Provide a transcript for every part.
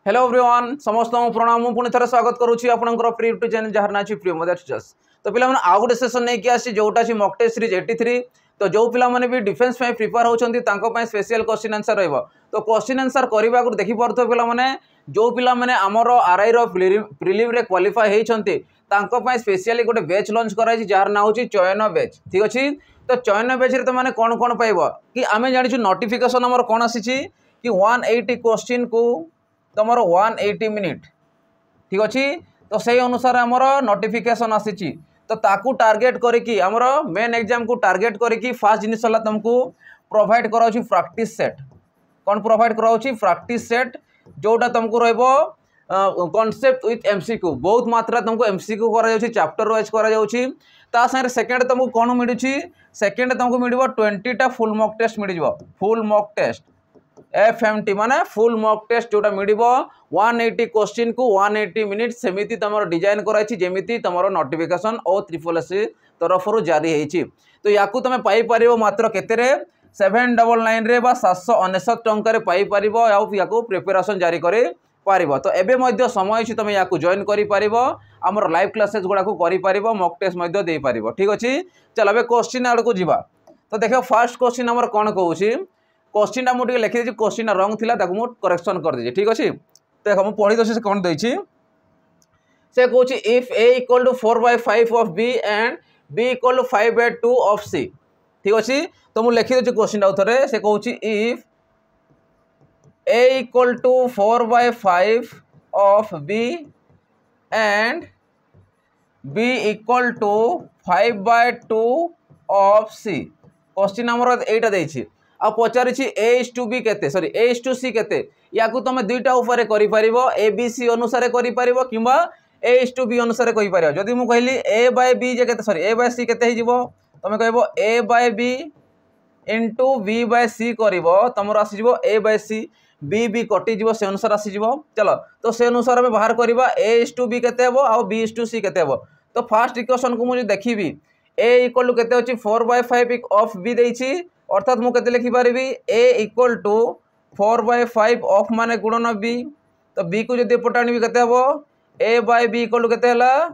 Hello everyone समस्त प्रणाम पुणी थे स्वागत करुच्ची आपंकर प्री यूट्यूब चैनल जार ना प्रिय मदर टीचर्स। तो पिला आउ गोटे सेसन नहीं आसी जोटा मॉक टेस्ट सीरीज 83। तो जो पिला भी डिफेन्स प्रिपेयर होती स्पेशल क्वेश्चन आंसर रही। तो क्वेश्चन आंसर करने को देखिपुर पिला जो पिला आमर आरआई प्रिलिम रे क्वालिफाई होती स्पेशली गोटे बैच लॉन्च कराई जार ना हूँ चयन बैच। ठीक अच्छे तो चयन बैच रे तो कौन कौन पाइब कि आम जानी नोटिफिकेशन आमर कौन आसी कि 180 क्वेश्चन को तुमर 180 मिनिट। ठीक अच्छे तो से अनुसार आमर नोटिफिकेशन आसी तो ताकू टार्गेट करिकी आमर मेन एग्जाम को टार्गेट करिकी फास्ट जिनिस तुमको प्रोवाइड कराउछि प्रैक्टिस सेट। कौन प्रोवाइड कराउछि प्रैक्टिस सेट जोटा तुमको रहिबो कॉन्सेप्ट विथ एमसीक्यू बहुत मात्रा तुमको एमसीक्यू करा जाउछि चैप्टर वाइज करा जाउछि। ता संगे सेकंड तुमको कौन मिलुछि सेकंड तुमको मिलबो 20टा फुल मॉक टेस्ट मिलजिबो फुल मॉक टेस्ट FMT माने फुल मॉक टेस्ट जोटा मिलबो 180 क्वेश्चन को 180 मिनिट सेमिति तमरो डिजाइन कराइछि जेमिति तमरो नोटिफिकेशन और SSC तरफ जारी होइछि। तो याकू तुम पाई परिबो मात्र केतेरे 799 रे बा 799 टंका रे पाई परिबो याकू प्रिपरेशन जारी करे पारिबो। तो एबे मध्य समय अछि तुम याकू जॉइन करि परिबो हमर लाइव क्लासेस गुडा को करि परिबो मॉक टेस्ट मध्य देई परिबो। ठीक अछि चल एबे क्वेश्चन आड़ को जिबा। तो देखो फर्स्ट क्वेश्चन हमर कोन कहूछि क्वेश्चन मुझे लिखी देছি क्वेश्चन रंग थिला ताकू मु करेक्शन कर देछि। ठीक अछि देखो मु पढि दछि से कोन दैछि से कहूछि if a = 4/5 of b and b = 5/2 of c। ठीक अछि तो मु लिखि देछि क्वेश्चन आउथरे से कहूछि if a = 4/5 of b and b = 5/2 of c। Question हमर एटा दैछि आ पचारि A/B केते सॉरी A/C केते याकू तुम दुईटा ऊपर करि परिबो ABC अनुसार करि परिबो किबा A/B अनुसार कहि परिबो। जदि मु कहली A/B जे केते सॉरी A/C केते हि जिवो तुम कहबो A/B * B/C करिवो तमरो आसी जिवो A/C B कटि जिवो से अनुसार आसी जिवो। चलो तो से अनुसार हम बाहर करिबा A/B केते हेबो आ B/C केते हेबो। तो फर्स्ट इक्वेशन को मु देखिबी A = केते अछि 4/5 of B दैछि अर्थात मु केते लिखि पारिबी A = 4/5 ऑफ माने गुणन B। तो B को जदि एपट आनिबी केते हेबो A/B = केते हला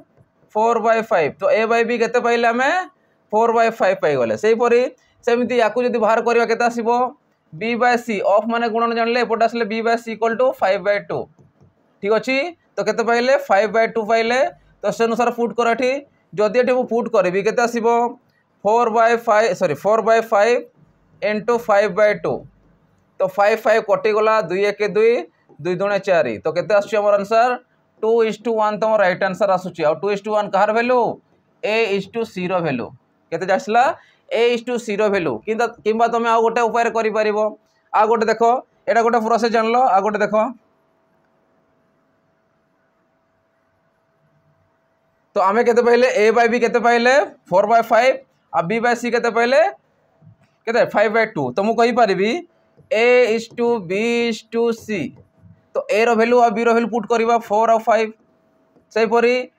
4/5। तो A/B केते पाइले हमें 4/5 पाइ गले। सेही परी सेमिति याकू जदि बाहर करबा केते आसीबो B/C ऑफ माने गुणन जानले एपट आसले B/C = 5/2। ठीक अछि तो केते पाइले 5/2 पाइले। तो से अनुसार पुट करठी जदि एठी मु पुट करबी केते आसीबो 4/5 * 5/2 तो 5 कटि गला 2 1 2 2 2 4 तो केते आछी हमर आंसर 2:1 तो राइट आंसर आसुची। और 2:1 कहार वैल्यू A/C रो वैल्यू केते जासला A/C रो वैल्यू किंबा तुम आ गोटे उपाय करि परिबो। आ गोटे देखो एटा गोटे प्रोसेस जानलो आ गोटे देखो तो आमे केते पहले A/B केते पहले 4/5 आ B/C केते पहले केते 5/2। तो मु कहि परिबी A/B/C तो A रो वैल्यू आ B रो वैल्यू पुट करबा 4 और 5 सही परी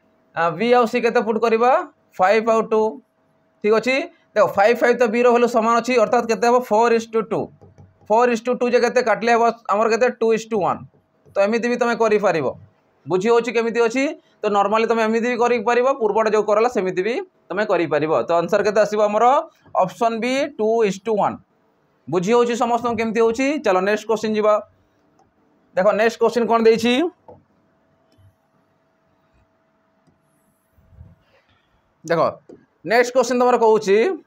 B और C केते पुट करबा 5 और 2। ठीक अछि देखो 5 तो B रो वैल्यू समान अछि अर्थात केते हो 4:2 4:2 जे केते काटले हो हमर केते 2:1। तो एमिति भी तमे करि पारिबो बुझी होछि केमिति अछि। तो नॉर्मली तुम एमिति भी करि परिबो पूर्वटा जो करला सेमिति भी तुम करि परिबो। तो आंसर केते आसीबो हमर ऑप्शन बी 2:1 बुझी होछि समस्त केमिति होछि। चलो नेक्स्ट क्वेश्चन जिबा। देखो नेक्स्ट क्वेश्चन कोन देछि देखो नेक्स्ट क्वेश्चन तमर कहूछि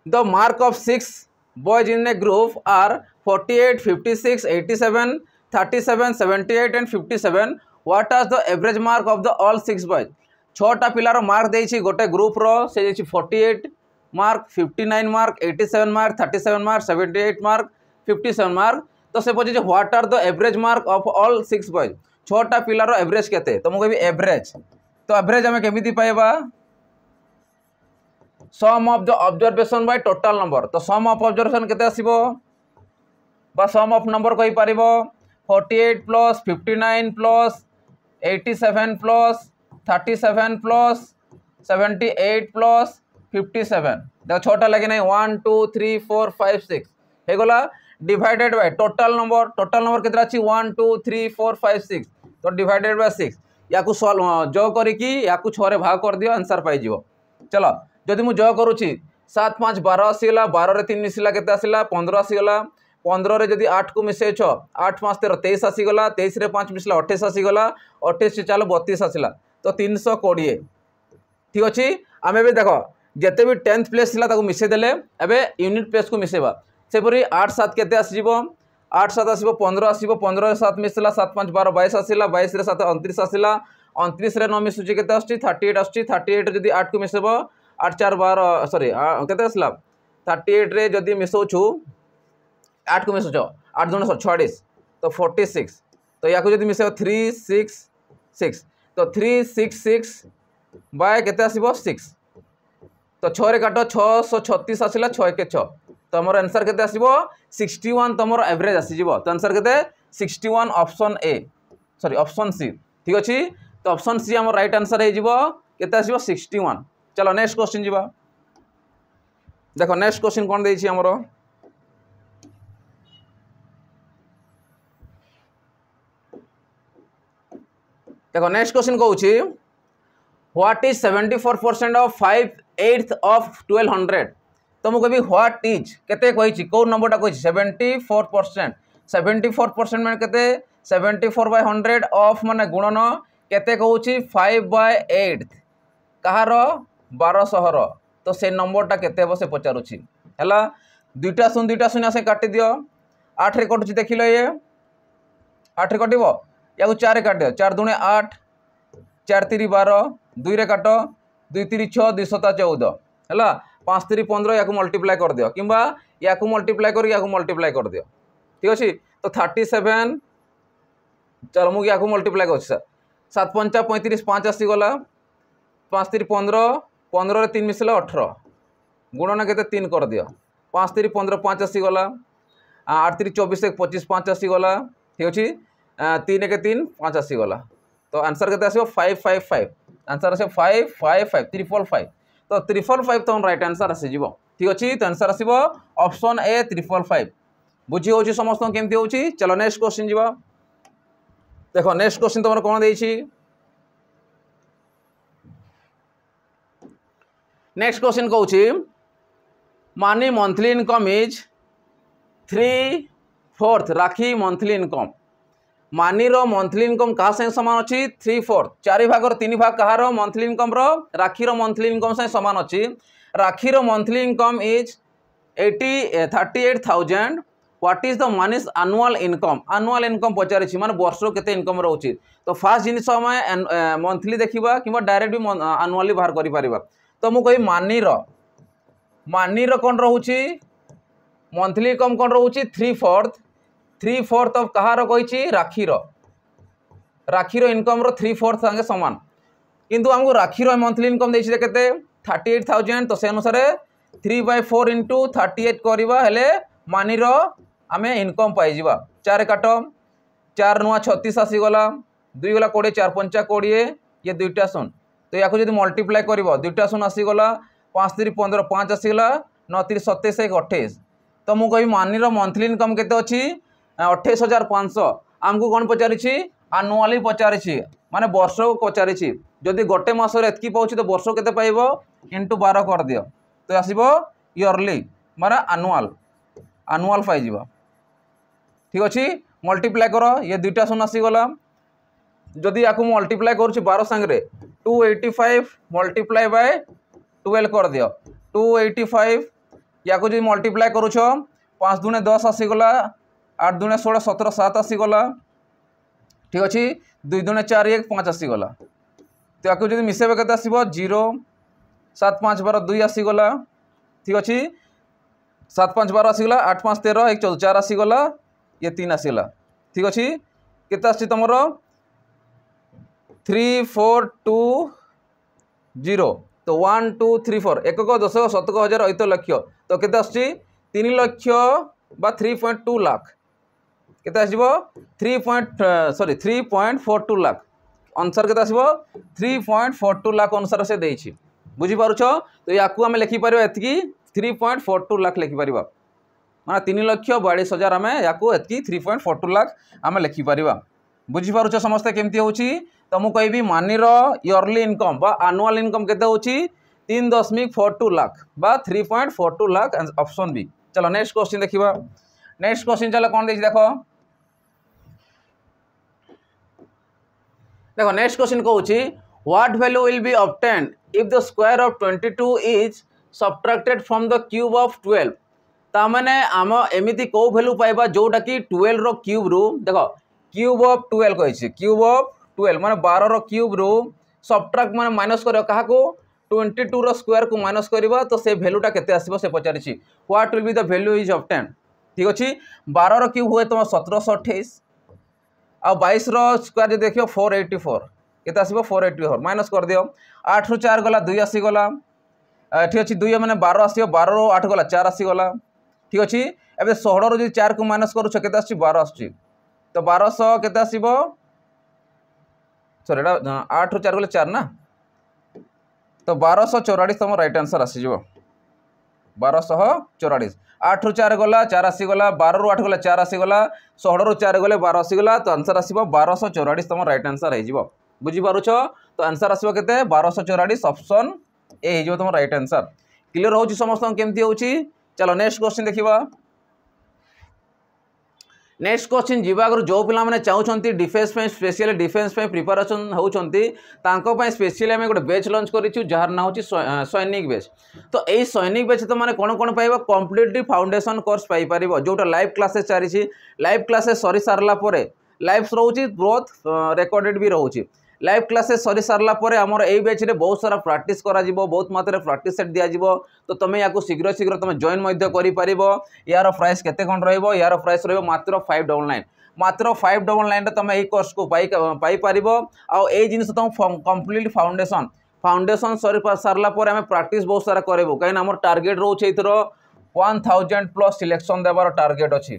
the mark of 6 boys in a group are 48 56 87 37 78 and 57 what are the average mark of the all 6 boys. 6टा पिलार मार्क देछि गोटे ग्रुप रो से देछि 48 mark 59 mark 87 mark 37 mark 78 mark 57 mark. तो से पछे what are the average mark of all 6 boys 6टा पिलार एवरेज केते तो मु कहबी एवरेज। तो एवरेज हमें केमिति पाइबा sum of the observation by total number. तो सम ऑफ ऑब्जर्वेशन केते आसीबो बा सम ऑफ नंबर कहि पारिबो 48 + 59 + 87 + 37 + 78 + 57 देखो 6टा लगे नहीं 1 2 3 4 5 6 हे गला डिवाइडेड बाय टोटल नंबर केते अछि 1 2 3 4 5 6 तो डिवाइडेड बाय 6 या को सॉल्व जो करिकी या को 6 रे भाग कर दियो आंसर पाई जिवो। चलो जदि मु जो करूची 7 5 12 आसीला 12 रे 3 मिसिला केते आसीला 15 आसीगला 15 रे जदि 8 को मिसे 6 8 5 13 23 आसीगला 23 रे 5 मिसिला 28 आसीगला 28 से चलो 32 आसीला तो 320 ठीक अछि। आमे भी देखो जेते भी 10th प्लेस थिला ताको मिसे देले एबे यूनिट प्लेस को मिसेबा सेपरी 8 7 केते आसीबो 8 7 आसीबो 15 आसीबो 15 रे 7 मिसला 7 5 12 22 आसीला 22 रे 7 29 आसीला 29 रे 9 मिसुची केते आछी 38 आछी 38 जदि 8 को मिसेबो 8 4 12 सॉरी केते आसला 38 रे जदि मिसोछु 8 को मिसोछ 8 दुने 46 तो 46 तो या को जदि मिसेबो 3 6 6 तो 3 6 6 बाय केते आसीबो 6 तो 6 रे काटो 636 आसीला 6 के 6 तो हमर आंसर केते आसीबो 61 तमरो एवरेज आसी जिवो तो आंसर केते 61 option A sorry option C ठीक अछि। तो ऑप्शन सी हमर राइट आंसर हे जिवो केते आसीबो 61। चलो नेक्स्ट क्वेश्चन जिवो देखो नेक्स्ट क्वेश्चन कोन देछि हमरो देखो नेक्स्ट क्वेश्चन कहूछि व्हाट इज 74% ऑफ 5/8 ऑफ 1200 तो मु कहबी व्हाट इज केते कहिछि को नंबरटा कहिछि 74% 74% माने केते 74/100 ऑफ माने गुणन केते कहूछि 5/8 कहार 1200 रो तो से नंबरटा केते हो से पचारुछि हला दुईटा शून्य से काटि दियो 8 रे कटुछि देखिलो ये 8 रे कटिबो या 4 रे काट दियो 4 दुने 8 4 3 12 2 रे काटो 2 3 6 2 7 14 हला 5 3 15 या को मल्टीप्लाई कर दियो किबा या को मल्टीप्लाई कर या को मल्टीप्लाई कर दियो ठीक अछि। तो 37 चलो मु या को मल्टीप्लाई कर 7 5 35 5 आसी गला 5 3 15 15 रे 3 मिसला 18 गुणन केते 3 कर दियो 5 3 15 5 आसी गला 8 3 24 1 25 5 आसी गला ठीक अछि 3 1 3 5 आसी गला तो आंसर केते आसीबो 555 आंसर आसे 555 355 तो 355 तो राइट आंसर आसी जीवो ठीक अछि। तो आंसर आसीबो ऑप्शन ए 355 बुझी होची समस्त केमती होची। चलो नेक्स्ट क्वेश्चन जीवा देखो नेक्स्ट क्वेश्चन तमर कोन देछि नेक्स्ट क्वेश्चन कहूची मानी monthly income is 3/4 rakhi monthly income मानी रो मंथली इनकम कहा से समान अछि 3/4 4 भाग 3 भाग कहार मंथली इनकम रो राखी रो मंथली इनकम से समान अछि राखी रो monthly income is 38,000 what is the मानिस एनुअल इनकम पचारि छी माने वर्ष केते इनकम रहउची तो फास्ट जिनिस हम मंथली देखिबा किबा डायरेक्ट भी एनुअली बाहर करि परिबा तो मु कहि मानी रो कोन रहउची मंथली इनकम कोन रहउची 3/4 ऑफ कहार कहिछि राखी रो इनकम रो 3/4 संगे समान किंतु हमको राखी रो मंथली इनकम देछि केते 38,000 तो से अनुसार 3/4 into 38 करबा हेले मानी रो आमे इनकम पाई जिबा 4 काटो 4 नुआ 36 आसी गला 2 गला 20 4 5 20 ये दुईटा सुन तो याको जदि मल्टीप्लाई करबो दुईटा सुन आसी गला 5 3 15 5 आसी गला 9 3 27 1 28 तो मु कहि मानी रो मंथली इनकम केते अछि 28,500 आमको कौन पचारि आनुआली पचारि माने वर्ष को पचारि जदि गोटे मास एतकी पाउछि तो वर्ष केते पाइबो इंटू 12 कर दियो तो आसीबो इयरली माने आनुआल पाइ जिवो ठीक अछि। मल्टीप्लाई करो ये दुईटा सुन आसी गला जदि याकू मल्टीप्लाई करूछि 12 संगे 285 मल्टीप्लाई बाय 12 कर दियो 285 याकू जदि मल्टीप्लाई करूछो 5 दुने 10 आसी गला 8 दुने 16 17 7 आसी गला ठीक अछि 2 दुने 4 1 5 आसी गला तो याकू जदि मिसेबे केते आसीबो 0 7 5 12 2 आसी गला ठीक अछि 7 5 12 आसी गला 8 5 13 1 14 4 आसी गला ये 3 आसी गला ठीक अछि केते आसी तमरो 3 4 2 0 तो 1 2 3 4 1 10 शतक हजार ऐत लक्ष तो केते आसी 3 लक्ष बा 3.2 लाख केते आसीबो 3.42 लाख आंसर केते आसीबो 3.42 लाख अनुसार से देछि बुझी पारुछो तो याकू हम लिखि परिबा एतकी 3.42 लाख लिखि परिबा माने 3,42,000 आम या 3.42 लाख आम लिखिपर बुझीपार समस्ते केमती होची तो मुझे कहबी मानी इयरली इनकम बा आनुआल इनकम केते होची 3.42 लाख बा 3.42 लाख ऑप्शन बी। चलो नेक्स्ट क्वेश्चन देखिबा। नेक्स्ट क्वेश्चन चलो कौन देखि देखो देखो नेक्स्ट क्वेश्चन कहूची what value will be obtained if the square of 22 is subtracted from the cube of 12 ता माने आम एमिति को वैल्यू पाइबा जोटा कि 12 रो क्यूब रु देखो क्यूब ऑफ 12 कहिछि क्यूब ऑफ 12 माने 12 रो क्यूब रु सब्ट्रैक्ट माने माइनस करियो काहा को 22 रो स्क्वायर को माइनस करिबा तो से वैल्यूटा केते आसीबो से पचारिछि what will be the value is obtained. ठीक अछि 12 रो क्यूब हुए तुम 1728 आ 22 रो स्क्वायर जे देखियो 484 केते आसीबो 484 माइनस कर दियो 8 रु 4 गला 2 आसी गला ठीक अछि 2 माने 12 आसीबो 12 रो 8 गला 4 आसी गला ठीक अछि एबे 16 रो जे 4 को माइनस करू छ केते आसी 12 आसी तो 1200 केते आसीबो सॉरी 8 रु 4 गले 4 ना तो 1244 तुम राइट आंसर आसी जिवो 1244 8 रु 4 गला 4 आसी गला 12 रु 8 गला 4 आसी गला 16 रु 4 गले 12 आसी गला तो आंसर आसीबो 1244 तुम राइट आंसर है जिवो बुझी पारुछ तो आंसर आसीबो केते 1244 ऑप्शन ए हिजो तुम राइट आंसर क्लियर होची समस्त केमती होची। चलो नेक्स्ट क्वेश्चन देखिबा। नेक्स्ट क्वेश्चन जीवागर जो पिला माने चाहउछंती डिफेंस पे स्पेशली डिफेंस पे प्रिपरेशन होउछंती तांको पे स्पेशली हम गोटे बैच लॉन्च करिछु जहार ना होची सैनिक बैच तो एई सैनिक बैच तो माने कोन पाइबो कंप्लीटली फाउंडेशन कोर्स पाई परिबो जोटा लाइव क्लासेस चारिछि लाइव क्लासेस सरी सारला परे लाइव रहउछि बहुत रिकॉर्डेड भी रहउछि लाइव क्लासेस सरी सारला परे हमर एई बैच रे बहुत सारा प्रैक्टिस करा जिवो बहुत मात्रा प्रैक्टिस सेट दिया जिवो तो तुम या शीघ्र शीघ्र तुम जॉइन मध्य करि परिबो यार प्राइस केते कोन रहइबो यार प्राइस रहइबो मात्र 599 मात्र 599 रे तुम एई कोर्स को पाई परिबो आ एई जिनिस तुम कंप्लीट फाउंडेशन सरी सारला परे हम प्रैक्टिस बहुत सारा करबो काइन हमर टारगेट रहउछि इथरो 1000 प्लस सिलेक्शन देबार टारगेट अछि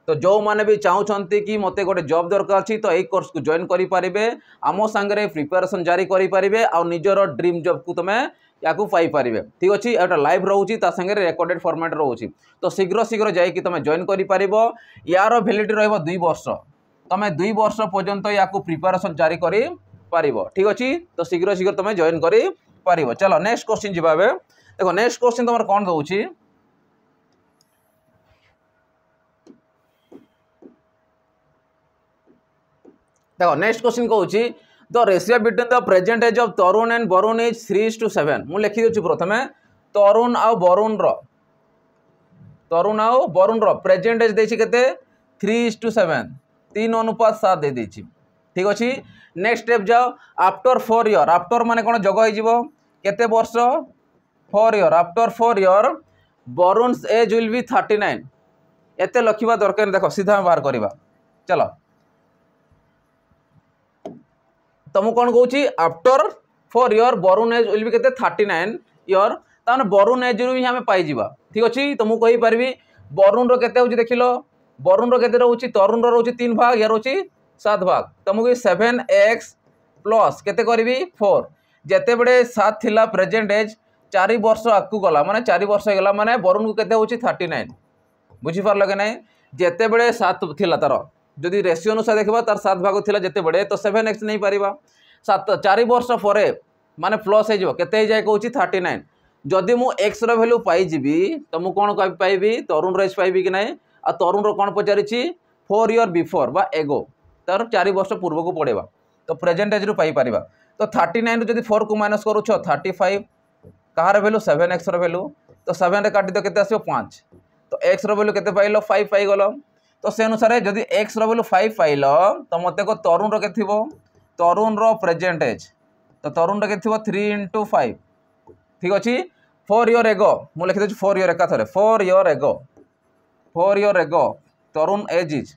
तो जो माने भी चाहूँगी कि मते गोटे जॉब दरकार अछि तो यही कोर्स को जॉइन करि परिबे आमो संगे प्रिपरेशन जारी करि परिबे आ निजर ड्रीम जॉब को तुमे याकू पाई परिबे ठीक अछि एटा लाइव रहउछि ता संगे रिकॉर्डेड फॉर्मेट रहउछि तो शीघ्र शीघ्र जाई कि तुमे जॉइन करि परिबो यार वैलिडिटी रहइबो 2 वर्ष तुमे 2 वर्ष पर्यंत याकू प्रिपरेशन जारी करि परिबो ठीक अछि तो शीघ्र शीघ्र तुमे जॉइन करि परिबो। चलो नेक्स्ट क्वेश्चन जिबाबे देखो नेक्स्ट क्वेश्चन तमर कोन दउछि देखो नेक्स्ट क्वेश्चन कहूँ the ratio between the present age of Tarun and Varun is 3:7 मुझे लिखी दूसरी प्रथमे तरुण आ वरुण प्रेजेंट एज देछि केते 3:7 3:7 दे देछि ठीक अछि। नेक्स्ट स्टेप जाओ आफ्टर 4 ईयर आफ्टर माने कोन जग होई जिवो केते वर्ष 4 year after 4 year Varun age will be 39 एते लखिबा दरकार देखो सीधा बाहर करबा। चलो तुमको कौन कहूँ after 4 year Varun age will be केते 39 ईयर ताने वरुण एज रु ही हमें पाई जिबा ठीक अछि। तुमको कहि परबी वरुण रो केते होची देखिलो वरुण रो केते रहउची तरुण रो रहउची 3 भाग यार होची 7 भाग तुमको 7x प्लस केते करबी 4 जेते बडे 7 थिला प्रेजेंट एज 4 वर्ष आकु गला माने 4 वर्ष गला माने वरुण को केते होची 39 बुझी पारलो के नै जेते बडे 7 थिला तार जदि रेशियो अनुसार देखा तार 7 भाग थिला जेते बड़े तो 7x नहीं पारिबा 4 वर्ष पर माने प्लस हो केते जाए कहूँ 39 जदि मु x रो वैल्यू पाई जिबी तो मु कोन पाइबी तरुण रो एज पाइबी कि नहीं आ तरुण रो कोन पचारिछि 4 ईयर बिफोर बा एगो तार 4 वर्ष पूर्व को पड़ेबा तो प्रेजेंट एज रु पाई पारिबा तो 39 जदि 4 को माइनस करू 35 कहार वैल्यू 7x रो वैल्यू तो 7 रे काटी दो केते आसीबो 5 तो x रो वैल्यू केते पाइलो 5 पाई गलो तो से अनुसार जदि x रो वैल्यू 5 पाइल तो मते को तरुण रो के थिबो तरुण रो प्रेजेंट एज तो तरुण रो के थिबो 3 × 5 ठीक अछि 4 ईयर एगो मु लिखि दे 4 ईयर एका थरे 4 year ago Tarun as is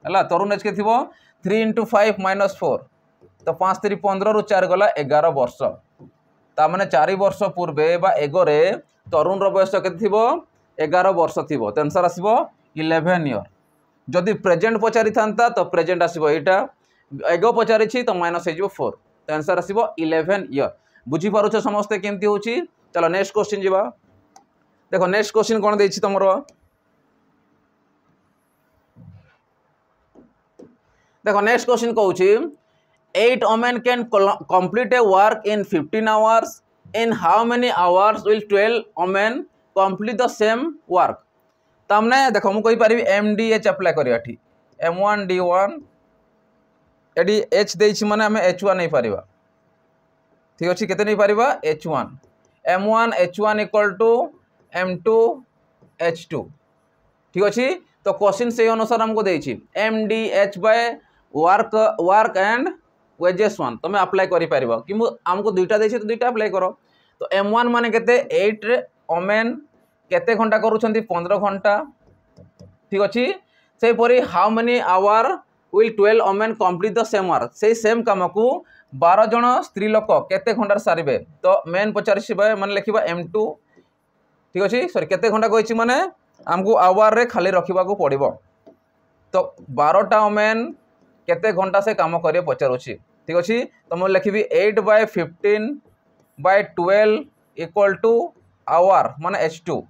हला तरुण एज के थिबो 3 × 5 - 4 तो 5 3 15 रु 4 गला 11 वर्ष ता माने 4 वर्ष पूर्वे बा एगो रे तरुण रो बयस के थिबो 11 वर्ष थिबो तो आंसर आसीबो 11 ईयर जदि प्रेजेंट पचारि थांता तो प्रेजेंट आसीबो एटा एगो पचारि छी तो माइनस हे जिवो 4 तो आंसर आसीबो 11 ईयर बुझी पारुछ समस्त केमती होची। चलो नेक्स्ट क्वेश्चन जीवा देखो नेक्स्ट क्वेश्चन कोन देछि तमरो देखो नेक्स्ट क्वेश्चन कहूँ 8 women can complete a work in 15 hours. In how many hours will 12 women complete the same work? तमने देखो मुझे पारि MDH अप्लाई करिया ठी M1 D1 एडी H देछि माने हमें H1 नहीं पारिबा ठीक अछि केते नहीं Paribas H1 M1 H1 equal to M2 H2 ठीक अछि तो क्वेश्चन से अनुसार हमको देछि MDH by work and wages 1 तुम अप्लाई करि पारिबो कि हमको दुईटा देछि तो दुईटा अप्लाई करो तो M1 माने केते 8 वोमेन केते घंटा करूछंती 15 घंटा ठीक अछि से परी how many hour will 12 women complete the same work से सेम काम को 12 जन स्त्री लोक केते घंटा सारिबे तो मेन पचारिबे माने लिखिबा M2 ठीक अछि सॉरी केते घंटा कहिछि माने हमको आवर रे खाली रखिबा को पड़िबो तो 12टा वोमेन केते घंटा से काम करिए पचारुछि ठीक अछि तो मैं लिखिबी 8/15/12 इक्वल टू आवर माने H2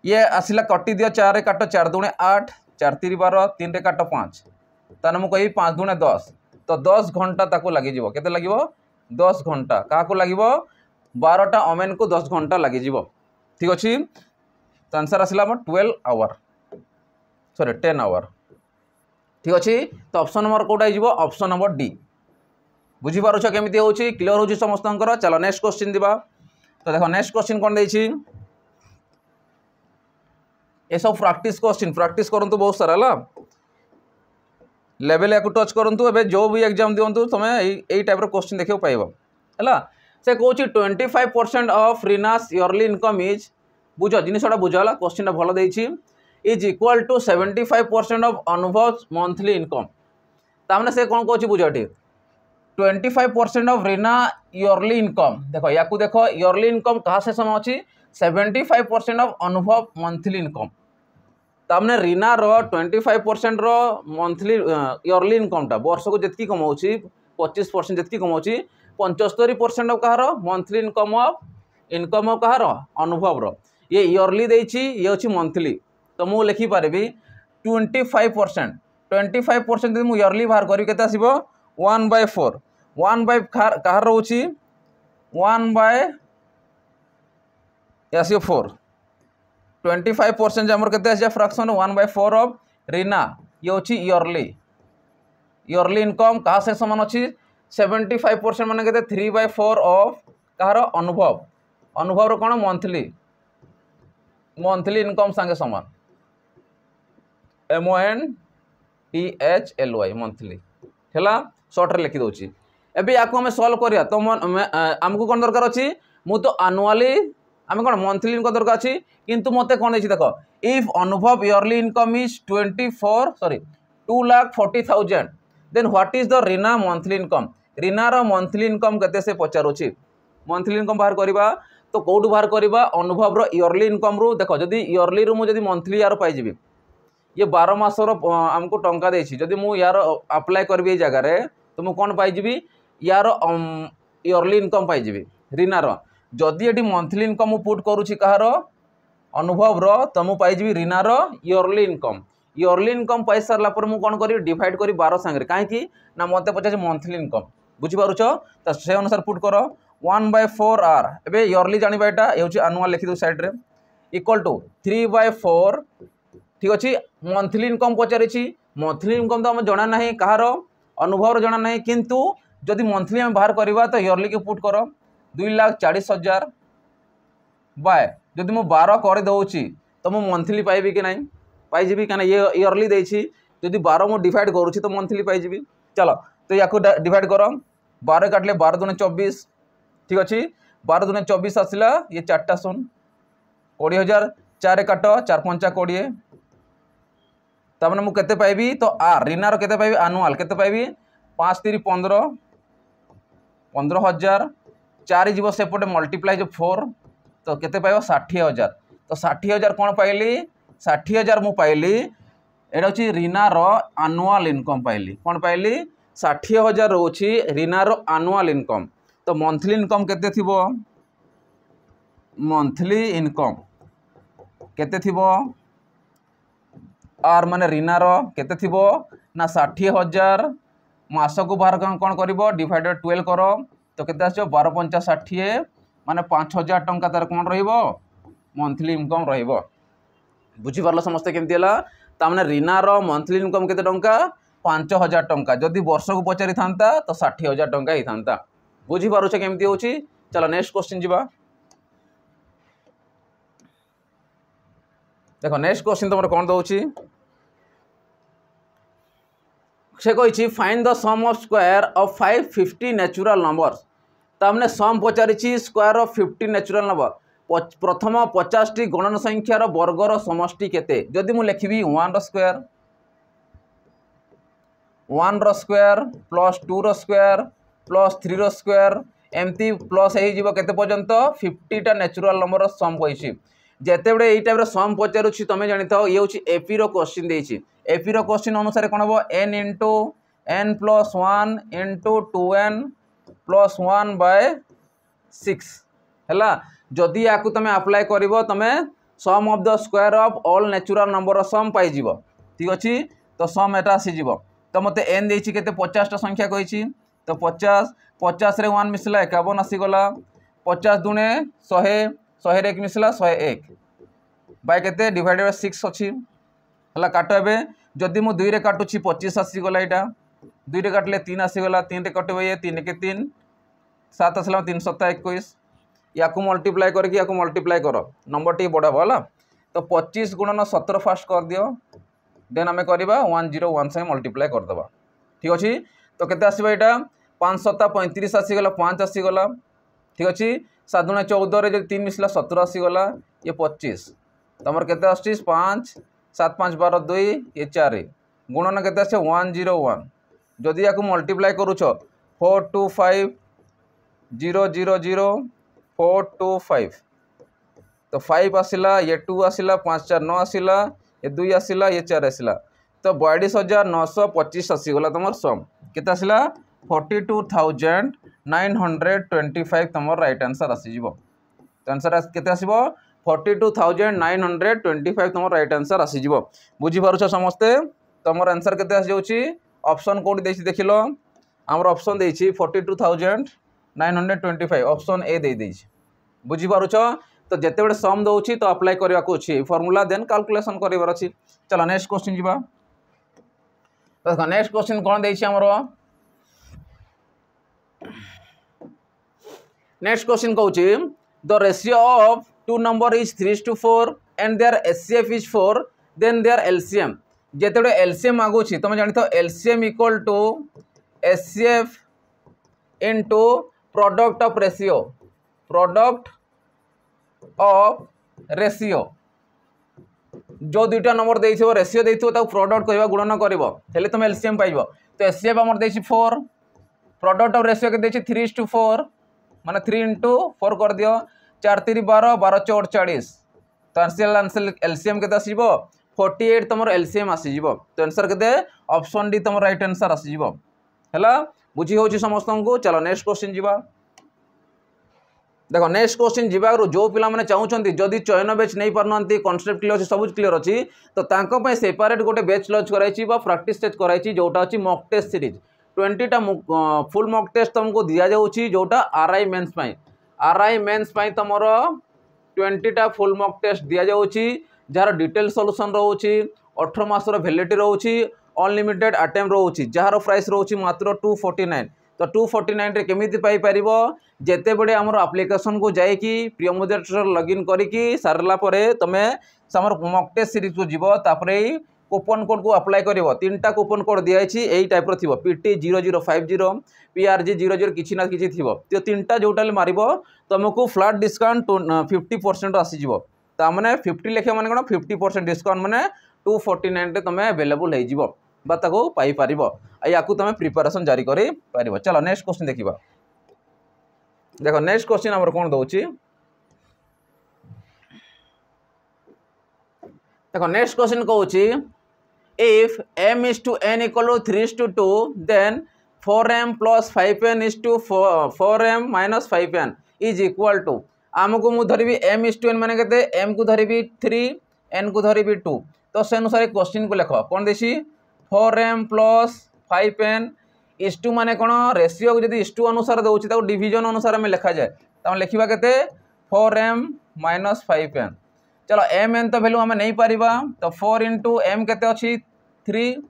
ये आसिला कटि दियो 4 रे काटो 4 दूने 8 4 3 12 3 रे काटो 5 ताने मु कहि 5 दूने 10 तो 10 घंटा ताको लागि जिवो केते लागिवो 10 घंटा काको लागिवो 12टा वोमेन को 10 घंटा लागि जिवो ठीक अछि तो आंसर आसिला 12 आवर सॉरी 10 आवर ठीक अच्छे तो ऑप्शन नंबर कौटा हो ऑप्शन नंबर डी बुझी पारुछ केमिति होची क्लियर होची समस्तंकर चलो नेक्स्ट क्वेश्चन दिबा तो देखो नेक्स्ट क्वेश्चन कोन देछि ए सब प्रैक्टिस करंतु बहुत सारा ला लेवल याकु टच करंतु एबे जो भी एग्जाम दियंतु तमे एई टाइप रो क्वेश्चन देखियो पाइबो हला से कहूची 25% of Reena's yearly income is बुझो जिनिसटा बुझाला क्वेश्चन भलो देछि is equal to 75% of Anubhav monthly income तामने से कौन कहूँ बुझे 25% ऑफ रीना ईयरली इनकम देखो या देखो ईयरली इनकम कहा से समय अच्छी 75% ऑफ अनुभव मंथली इनकम तामने रीना रो 25% रो मंथली ईयरली इनकम टा वर्ष को जितकी कमाउची 25% जितकी कमाउची 75% ऑफ कहार मंथली इनकम ऑफ कहार अनुभव रो ये ईयरली देछि ये अछि मंथली तो मु लिखि पारिबी 25% यदि मु ईयरली बाहर करी केते आसीबो 1/4 1/4 कहार रहउची 1/4 25% जे हमर केते आसी फ्रैक्शन 1/4 ऑफ रीना ये होची ईयरली इनकम कहा से समान अछि 75% माने केते 3/4 ऑफ कहार अनुभव रो कोन मंथली इनकम संगे समान MONTHLY मंथली है सर्ट रे लिखि दउची एबे याको हमें सॉल्व करिया तो हमको कौन दरकार अछि मु तो एनुअली आम कौन मंथली इनकम दरकार अछि किंतु मते कौन देछि देखो if Anubhav yearly income is 2,40,000 then what is the Reena monthly income Reena रो मंथली इनकम केते से पचारुछि मंथली इनकम बाहर करिबा तो कौटू बाहर करिबा अनुभव रो ईयरली इनकम रू देखो जदी ईयरली रू मु जदी मंथली यार पाई जिबी ये 12 मासर आमको टंका देछि जदि मु यार अप्लाई करबी जगह रे तो मु कोन पाई जिबी यार ईयरली इनकम पाई जिबी रीनार जदि एटी मंथली इनकम मु पुट करूछि कहार अनुभव रो तो मु पाई जिबी रीनार ईयरली इनकम पाई सारला पर मु कोन करी डिवाइड करी 12 संगे काहे कि ना मते पछा मंथली इनकम बुझी पारुछ त से अनुसार पुट करो 1/4 आर एबे ईयरली जानिबा एटा हेउछि एनुअल लिखि दो साइड रे इक्वल टू 3/4 ठीक अच्छे मंथली इनकम पचारि मंथली इनकम तो आम जना ना कहार अनुभव जना ना किंतु जदि मंथली आम बाहर करवा तो ईयरली के पुट कर 2,40,000 बाय जदि मु 12 कर दउची तो मु मंथली पाइबी कि नहीं पाइबी क्या ये ईयरली देछि जदि 12 मु डिवाइड करूची तो मंथली पाइबी चलो तो या डिवाइड कर 12 काटले 12 दूने 24 ठीक अच्छे 12 दूने 24 आसला ये 4टा 20,000 4 काट 4 5 20 तमने मु केते पाइबी तो आर रीनार केते पाइबी एनुअल केते पाइबी 5 3 15,000 4 जीव सेपटे मल्टीप्लाई जो 4 तो केते पाइबो 60,000 तो 60,000 कौन पाइली 60,000 मु पाइली एटा होची रीनार एनुअल इनकम पाइली कौन पाइली 60,000 रोची रीनार एनुअल इनकम तो मंथली इनकम केते थिबो मंथली इनकम केते थिबो आर माने ऋणार केते थिबो ना 60,000 मासकू बाहर कौन कर डिवाइडेड 12 कर तो केते आसो 12 पंचा 60 माने 5,000 टंका तार कौन रहिबो मंथली इनकम रहिबो। बुझी पारलो समस्ते केमती हला तामने ऋणार मंथली इनकम केते टंका 5,000 टंका जदि वर्ष को पचारि थांता तो 60,000 टंका ही थांता। बुझी पारुछ केमती होची। चलो नेक्स्ट क्वेश्चन जीवा। देखो नेक्स्ट क्वेश्चन तुम कौन दउची से कही find the sum of square of 550 natural numbers तामने सम पचारि स्क्वायर ऑफ 50 नेचुरल नंबर प्रथम 50 टी गणन संख्यार वर्गर समष्टि केते जदि मु लिखिबी 1 रो स्क्वायर 1 रो स्क्वायर प्लस 2 रो स्क्वायर प्लस 3 रो स्क्वायर एमती प्लस हो जीवो केते पर्यंत 50 टा नेचुरल नंबर सम कहिछि जेते बडे एई टाइप रो सम पचारुछि तमे जानि थाओ ये होछि एपी रो क्वेश्चन देछि एपी रो क्वेश्चन अनुसार कोन हो n into n plus 1 into 2n plus 1 by 6 हैला जदि याकू तमे अप्लाई करिवो तमे sum of the square of all natural number sum पाई जीवो ठीक अछि तो सम एटा आसी जीवो तो मते n देछि केते 50 टा संख्या कहिछि तो 50 50 रे 1 मिसला 51 आसी गला 50 दुने 100 100 रे 1 मिसला 101 बाय केते डिवाइडेड बाय 6 अछि हला काटो एबे जदि मु 2 रे काटुछि 25 आसी गला एटा 2 रे काटले 3 आसी गला 3 रे कटबे ये 3 के 3 7 आसला 3 7 21 याकू मल्टीप्लाई करके याकू मल्टीप्लाई करो नंबर टी बड़ा भला तो 25 गुणन 17 फास्ट कर दियो देन आमे करबा 101 से मल्टीप्लाई कर दबा ठीक अछि तो केते आसीबा एटा 5 7 35 आसी गला 5 आसी गला ठीक अछि 7 दुना 14 रे जे 3 मिसला 17 आसी गला ये 25 तमर केते आछि 5 7 5 12 2 ये 4 गुणन केते आछे 101 जदि याकू मल्टीप्लाई करूछो 4 2 5 0 0 0 4 2 5 तो 5 आसिला ये 2 आसिला 5 4 9 आसिला ये 2 आसिला ये 4 आसिला तो 42,925 आसीगला तुम सम केते आसिला 42,925 तुम राइट आंसर आसीजिवो तो आंसर केते आसीबो 42,925 तुम राइट आंसर आसीजिवो बुझी पारुछ समस्ते तुम आंसर केते आसी जाउची ऑप्शन कोड देछि देखिलो हमर ऑप्शन देछि 42,925 ऑप्शन ए दे देछि बुझी पारुछ तो जेते बडे सम दउछि तो अप्लाई करबा को अछि फार्मूला देन कैलकुलेशन करबार अछि। चलो नेक्स्ट क्वेश्चन जीवा। तो नेक्स्ट क्वेश्चन कोन देछि हमरो नेक्स्ट क्वेश्चन कहउछि the ratio of two number is 3:4 and their HCF is 4 then their LCM जेते बडे एलसीएम मागुछि तुम जानि तो LCM equal to HCF into product of ratio जो दुईटा नंबर देइथिबो रेशियो देइथिबो ता प्रोडक्ट कहबा गुणन करबो हेले तुम एलसीएम पाइबो तो एचसीएफ हमर देछि 4 प्रोडक्ट ऑफ रेशियो के देछि 3:4 माने 3 into 4 कर दियो 4 3 12 12 4 40 तो आंसर एलसीएम केते आसीबो 48 तुमर एलसीएम आसीजिबो तो आंसर केते ऑप्शन डी तुमर राइट आंसर आसीजिबो हैला बुझी होची समस्त को। चलो नेक्स्ट क्वेश्चन जीवा। देखो नेक्स्ट क्वेश्चन जीवा जो पिला माने चाहउछंती जदि चयन बैच नहीं पारनंती कांसेप्ट क्लियर अछि सब क्लियर अछि तो तांको पय सेपरेट गोटे बैच लॉन्च कराइछि बा प्रैक्टिस टेस्ट कराइछि जोटा अछि मॉक टेस्ट सीरीज 20 टा फुल मॉक टेस्ट तुमको दिया जाउछि जोटा आरआई मेंस पय तमरो 20 टा फुल मॉक टेस्ट दिया जाउछि जार डिटेल सॉल्यूशन रहउछि 18 मासर वैलिडिटी रहउछि अनलिमिटेड अटेम्प्ट रहउछि जार प्राइस रहउछि मात्र 249 तो 249 रे केमिति पाई परिबो जेते बडे हमर एप्लीकेशन को जाय कि प्रिय मोडेटर लॉगिन करिकि सारला परे तमे समर मॉक टेस्ट सीरीज को जीवो तापरे कूपन कोड को अप्लाई करिवो तीनटा कूपन कोड दिया अछि एई टाइप रो थिबो PT0050 PRG00 किछि ना किछि थिबो तो तीनटा जोटाले मारिबो तुमको फ्लैट डिस्काउंट 50% आसी जीवो ता माने 50 लेखे माने कोन 50% डिस्काउंट माने 249 रे तमे अवेलेबल हे जीवो बा ताको पाई परिबो याकू तमे प्रिपरेशन जारी करि परिबो। चलो नेक्स्ट क्वेश्चन देखिबा। देखो नेक्स्ट क्वेश्चन हमर कोन दउछि देखो नेक्स्ट क्वेश्चन कहउछि if m is to n equal to 3:2 then 4m plus 5n is to 4m minus 5n is equal to आमको मु धरिबी m is to n माने केते m को धरिबी 3 n को धरिबी 2 तो से अनुसार क्वेश्चन को लिख कौन देसी 4m + 5n = माने कौन रेशियो को जब 1:2 अनुसार दूसरी तो डिविजन अनुसार आम लिखा जाए तो लिखा के 4m - 5n। चलो mn तो वैल्यू आम नहीं पार तो 4 × m के अच्छी 3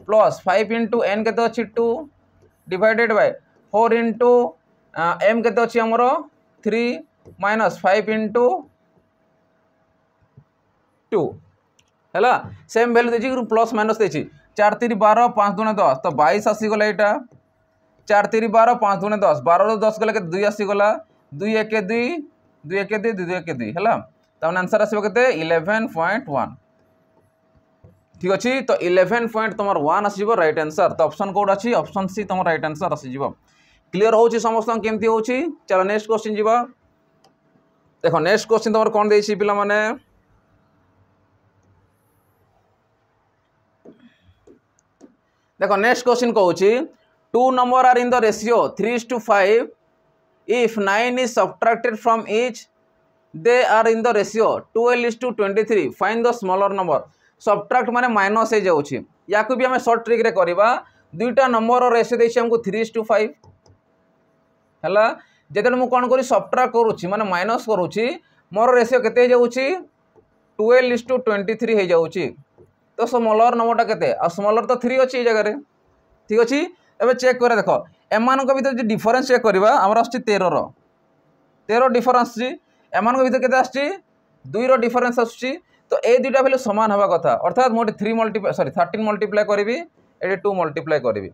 + 5 × n के अच्छी 2 डिवाइडेड बाय 4 × m के अच्छी आमर 3 - 5 × 2 है सेम वैल्यू देखिए प्लस माइनस देखिए 4 3 12 5 दूने 10 तो 22 आसीगला यहाँ 4 3 12 5 दूने 10 12 ରୁ 10 गला 2 आसीगला 2 1 2 2 1 2 2 1 2 है तमें आंसर आसो के 11.1 ठीक अच्छे तो 11 पॉइंट तुम 1 आसो राइट आंसर तो ऑप्शन कोड अच्छी ऑप्शन सी तुम राइट आंसर आसीज क्लियर हो समस्त केमती हो चलो नेक्स्ट क्वेश्चन जीवा देखो नेक्स्ट क्वेश्चन तुम कौन देछि पिला माने देखो नेक्स्ट क्वेश्चन कहूँ 2 number are in the ratio 3:5 if 9 is subtracted from each they are in the ratio 12:23 find the smaller number subtract माने माइनस हो जाउछि या को भी हमें शॉर्ट ट्रिक रे करबा दुईटा नंबर रेशियो देछि हमको 3:5 हला जेतन मु कोन करी सबट्रैक्ट करूछि माने माइनस करूछि मोर रेशियो केते हो जाउछि 12:23 हो जाउछि तो स्मॉलर नंबरटा केते आ स्मॉलर तो 3 अछि जगह रे ठीक अछि एबे चेक करे देखो एमान को भीतर जे डिफरेंस चेक करबा हमर आछि 13 डिफरेंस छी एमान को भीतर केते आछि 2 रो डिफरेंस आछि तो ए दुटा वैल्यू समान हवा कथा अर्थात मोटे 13 मल्टीप्लाई करी ए 2 मल्टीप्लाई करी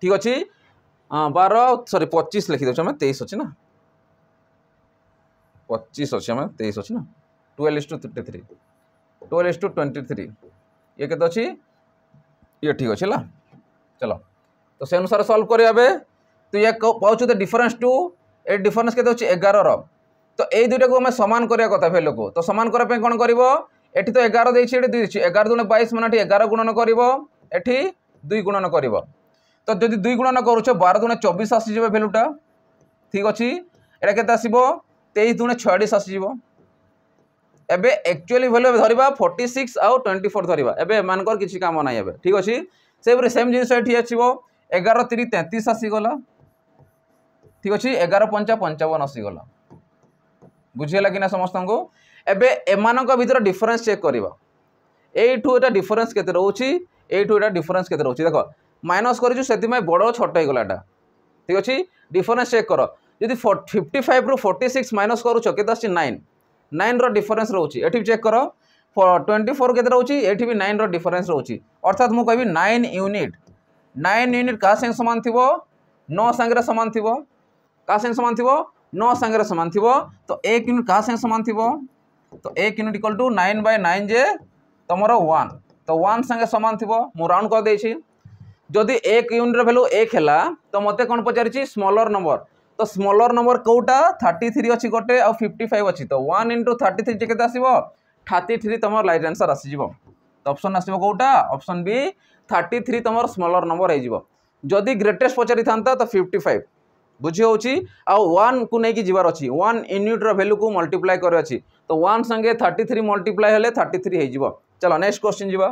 ठीक अच्छे 25 लिखी देछ 23 अच्छी ना 25 अच्छे 23 अच्छी ना 12:23 12:23 ये केते अच्छी ये ठीक अच्छे चलो तो से अनुसार सॉल्व करेंगे तो ये पाँच तो डिफरेंस 2 ए डिफरेंस के 11 तो ये दुटा को हमें सामान करने कथा वैल्यू को तो सामान करने कौन कर एठी तो 11 देछि एठी 2 देछि 11 दूने 22 माने 11 गुणन करिवो एठी 2 गुणन करिवो तो जदि 2 गुणन करूछ 12 दूने 24 आसी जेबे वैल्यूटा ठीक अछि एटा केते आसीबो 23 दूने 46 आसी जेबो एबे एक्चुअली वैल्यू धरिबा 46 आ 24 धरिबा एबे मानकर किछि काम नै एबे ठीक अछि सेम जिनिस एठी आसीबो 11 3 33 आसी गला ठीक अछि 11 5 55 आसी गला बुझियला कि ना समस्त को एबे एमानक भीतर डिफरेंस चेक करबा एठू एटा डिफरेंस केते रहउची एठू एटा डिफरेंस केते रहउची देखो माइनस करिजु सेति मै बडो छोट हे गलाटा ठीक अछि डिफरेंस चेक करो यदि 55 रु 46 माइनस करूछ केते आछि 9 रो डिफरेंस रहउची एठी चेक करो 24 केते रहउची एठी भी 9 रो डिफरेंस रहउची अर्थात मु कहबी 9 यूनिट का संग समान थिबो 9 संगरे समान थिबो का संग समान थिबो 9 संगरे समान थिबो तो 1 यूनिट का संग समान थिबो तो 1 यूनिट इक्वल टू 9/9 जे तमरो 1 तो 1 संगे समान थिबो मु राउंड कर देछि जदि 1 यूनिट रो वैल्यू 1 हैला तो मते कोन पचारिछि स्मॉलर नंबर तो स्मॉलर नंबर कोटा 33 अछि गोटे आ 55 अछि तो 1 * 33 जे केते आसीबो 33 तमर राइट आंसर आसी जिवो तो ऑप्शन आसीबो कोटा ऑप्शन बी 33 तमर स्मॉलर नंबर हे जिवो जदि ग्रेटेस्ट पचारि थांता तो 55 बुझी होची आ 1 को नै कि जिवार अछि 1 यूनिट रो वैल्यू को मल्टीप्लाई करे अछि तो 1 संगे 33 मल्टीप्लाई हेले 33 हे जिवो चलो नेक्स्ट क्वेश्चन जिवा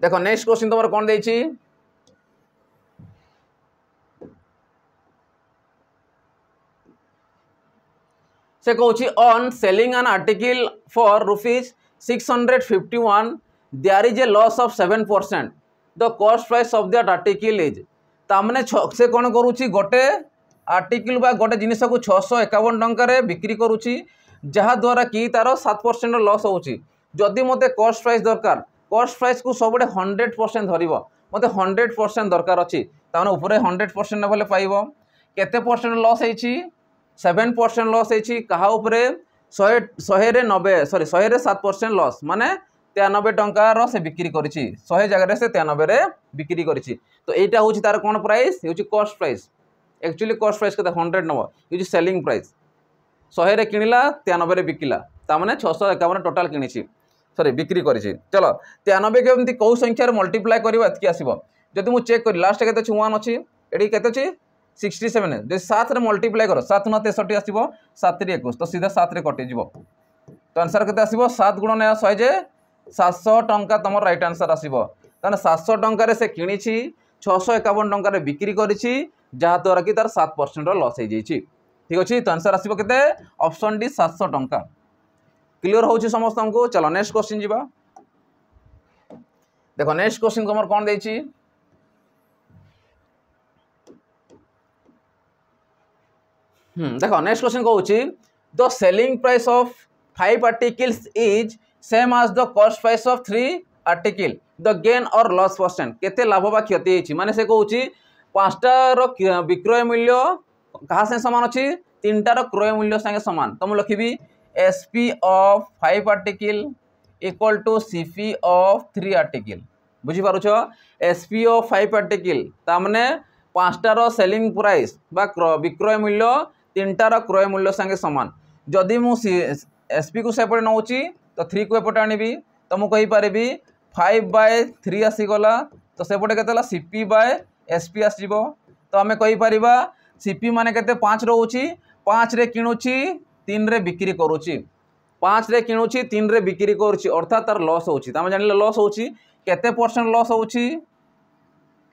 देखो नेक्स्ट क्वेश्चन तमर कोन देछि से कहूँ on selling an article for ₹651 there is a loss of 7% the cost price of that article is तामने से कौन करुच्ची गोटे आर्टिकल बा गोटे जिनिस को 651 टंकार बिक्री करुच्ची जहाँ द्वारा कि तार 7% लॉस होची जदि मते कॉस्ट प्राइस दरकार कॉस्ट प्राइस को सब 100% धरिबो मते 100% दरकार अछि ताने ऊपर 100% न भले पाइबो केते परसेंट लॉस हेची 7% लॉस हेची कहा ऊपर 100 रे 7% लॉस माने 93 टंकार से बिक्री करिछि 100 जगह से 93 रे बिक्री करिछि तो एटा होची तार कोन प्राइस होची cost price actually cost price केते 100 नबो होची सेलिंग प्राइस 100 रे किनिला 93 रे बिकिला ता माने 651 टोटल किनिछि सॉरी बिक्री करिछि चलो 93 के एमती को संख्या रे मल्टीप्लाई करबा एतकी आसीबो जदि मु चेक करी लास्ट केते 1 अछि एडी केते अछि 67 जे 7 रे मल्टीप्लाई करो 7 * 9 = 63 आसीबो 7 रे 21 तो सीधा 7 रे कटि जिवो तो आंसर केते आसीबो 7 * 9 100 जे 700 टंका तुम राइट आंसर आसो। ताने 700 टंकार से किणी 651 टंकार बिक्री करी जहाद्वारा कि तार 7% लॉस हो जाइए। ठीक अच्छे तो आंसर आसो के ऑप्शन डी 700 टंका। क्लियर हो समस्त को। चलो नेक्स्ट क्वेश्चन जी। देखो नेक्स्ट क्वेश्चन तुम कौन दे देखो नेक्स्ट क्वेश्चन कहूँ the selling price of 5 articles is same as the cost price of 3 article the gain और लॉस परसेंट केते लाभ बा क्षति होती माने से कहूँ 5टार विक्रय मूल्य कहा से सामान अच्छी 3टार क्रय मूल्य संगे सामान। तो मुझे लिखी SP of 5 article equal to CP of 3 article. बुझीपारुछ एसपी ऑफ 5 आर्टिकल तामने 5टार सेलिंग प्राइस बा विक्रय मूल्य 3टार क्रय मूल्य संगे सामान। जदि मु एसपी को सेपटे नौची तो 3 को एपटे आनी तो मुझे कहींपारि 5/3 आसीगला तो सेपटे के सीपी बाय एसपी आसो। तो आम कहींपार सीपी मान के 5 रोचे 5 रे किणुची 3 रे बिक्री करुच्ची 5 रे किणुची 3 रे बिक्री करुच्ची अर्थात तार लॉस होची। तो आम जानिले लॉस होची केते परसेंट लॉस होची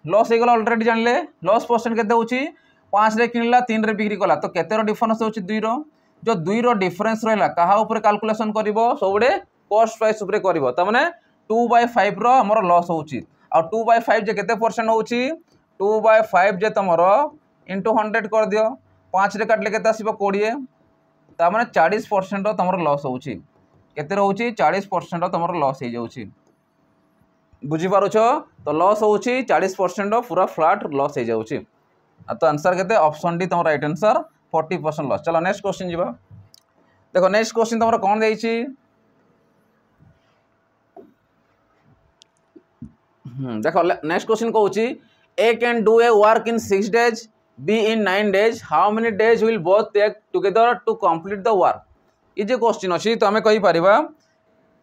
लॉस होगला ऑलरेडी जानिले लॉस परसेंट केते होची 5 रे किणला 3 रे बिक्री कला तो केते डिफरेंस होची 2 रो जो 2 रो डिफरेंस रहा कहा ऊपर कैलकुलेशन करिवो सबुडे कॉस्ट प्राइस ऊपर करिवो त माने 2/5 रो हमर लॉस होची आ 2/5 जे केते परसेंट होची 2/5 जे तमरो इंटू 100 कर दियो 5 रे काटले केते आसीबो 20 ता माने 40% रो तमरो लॉस होची केते रहउची 40% रो तमरो लॉस हे जाउची। बुझी पारुछ तो लॉस होची 40% रो पूरा फ्लैट लॉस हे जाउची। तो आंसर केते ऑप्शन डी तमरो राइट आंसर 40% लॉस। चलो नेक्स्ट क्वेश्चन जीवा। देखो नेक्स्ट क्वेश्चन तमरो कोन देइची देखो नेक्स्ट क्वेश्चन कहूँ A can do a work in 6 days B in 9 days how many days will both take together to complete the work. ये जो question अच्छी तो आम कहींपर